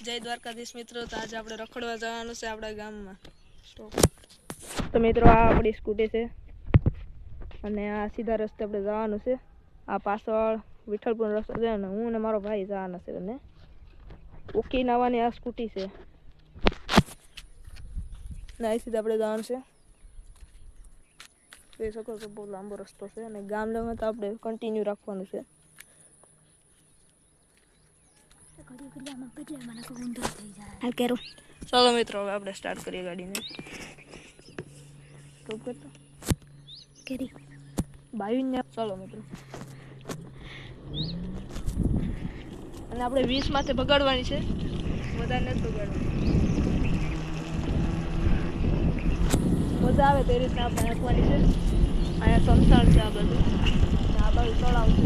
જય દ્વારકાધીશ મિત્રો. તો આજે આપણે રખડવા જવાનું છે આપણા ગામમાં. તો મિત્રો આ આપણી સ્કૂટી છે અને આ સીધા રસ્તે આપણે જવાનું છે. આ પાછળ વિઠ્ઠલપુર રસ્તો છે ને હું ને મારો ભાઈ જવાના છે અને ઓકી નાવાની આ સ્કૂટી છે ને અહીં સીધા આપણે જવાનું છે. જોઈ શકો છો બહુ લાંબો રસ્તો છે અને ગામ લેવામાં તો આપણે કન્ટિન્યુ રાખવાનું છે. ચાલો મિત્રો હવે આપણે સ્ટાર્ટ કરીએ ગાડીને. ચાલો મિત્રો અને આપણે 20 માથે બગાડવાની છે, વધારે નથી બગાડવાની. મજા આવે તે રીતના આપણે નાખવાની છે. અહીંયા સમસાણ છે આ બધું, આ બાજુ તળાવ છે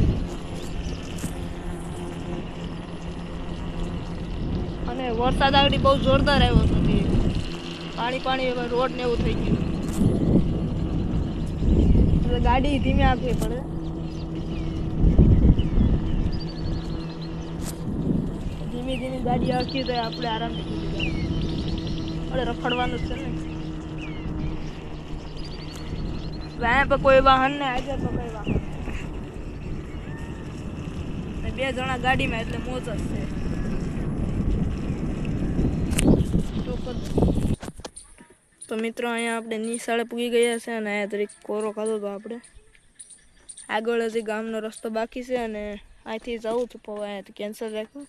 અને વરસાદ આગળ બહુ જોરદાર આવ્યો હતો. પાણી રોડ ને એવું થઈ ગયું એટલે ગાડી ધીમે આપવી પડે. ધીમી ગાડી અડકી તો આપણે આરામથી પૂરી જવાનું. આપણે રખડવાનું છે ને અહીંયા પર કોઈ વાહન ને આગળ તો કોઈ વાહન ને 2 જણા ગાડીમાં એટલે મોજ જ છે. તો મિત્રો અહીંયા આપણે નિશાળે પૂગી ગયા છે અને અહીંયા તરીકે કોરો ખાધો તો આપણે આગળ હજી ગામનો રસ્તો બાકી છે અને અહીંથી જવું હતું પણ અહીંયાથી કેન્સલ રાખ્યું.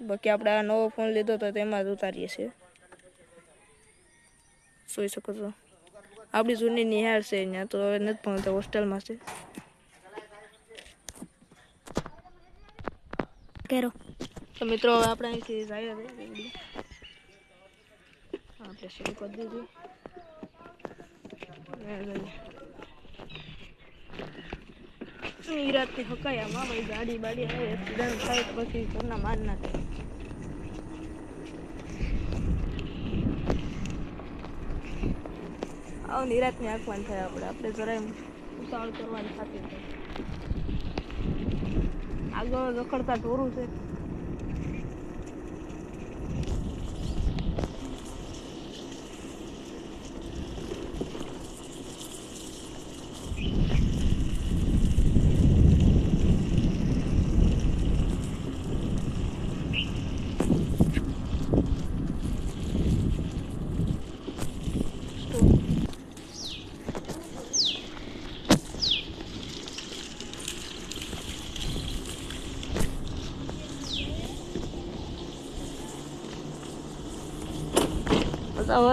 બાકી આપણે આ નવો ફોન લીધો તો તેમાં જ ઉતારીએ છીએ. જોઈ શકો છો આપણી જૂની નિહાળ છે અહીંયા તો હવે નથી ભણતા, હોસ્ટેલમાં છે. તો મિત્રો હવે આપણે અહીંથી જઈએ આપણે શરૂ કરી દીધી. નિરાતથી હકાય આમાં ભાઈ ગાડી બાડી આવે એક્સિડન્ટ થાય તો પછી ઘરના માર ના થાય. આવ નિરાતની આંખવાન થાય આપણે જરાય ઉતાવળ કરવાની ખાતી થાય. આગળ રખડતા ઢોરું છે.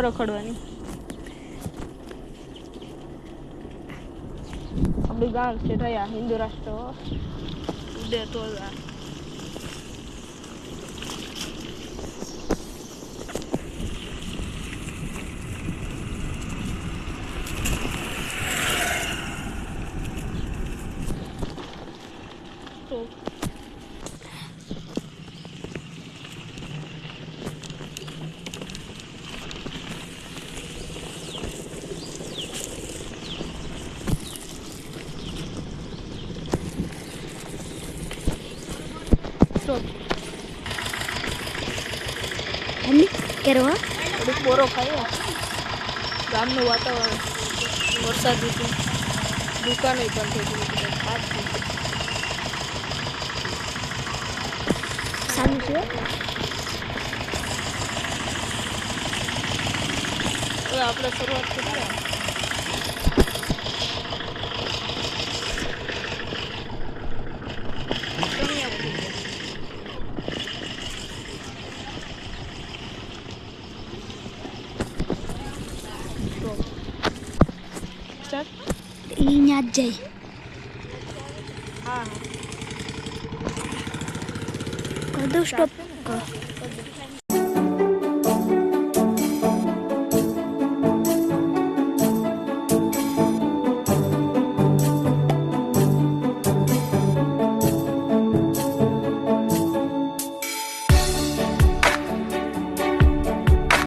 રખડવાની આપણું ગામ છે થયા હિન્દુ રાષ્ટ્ર ઉદય તો પોરો ખાય. ગામનું વાતાવરણ વરસાદ હતું, દુકાને પણ થઈ ગઈ સારું છે. હવે આપણે શરૂઆત કરીએ. અહીંયા જ જઈ હા કર દો સ્ટોપ.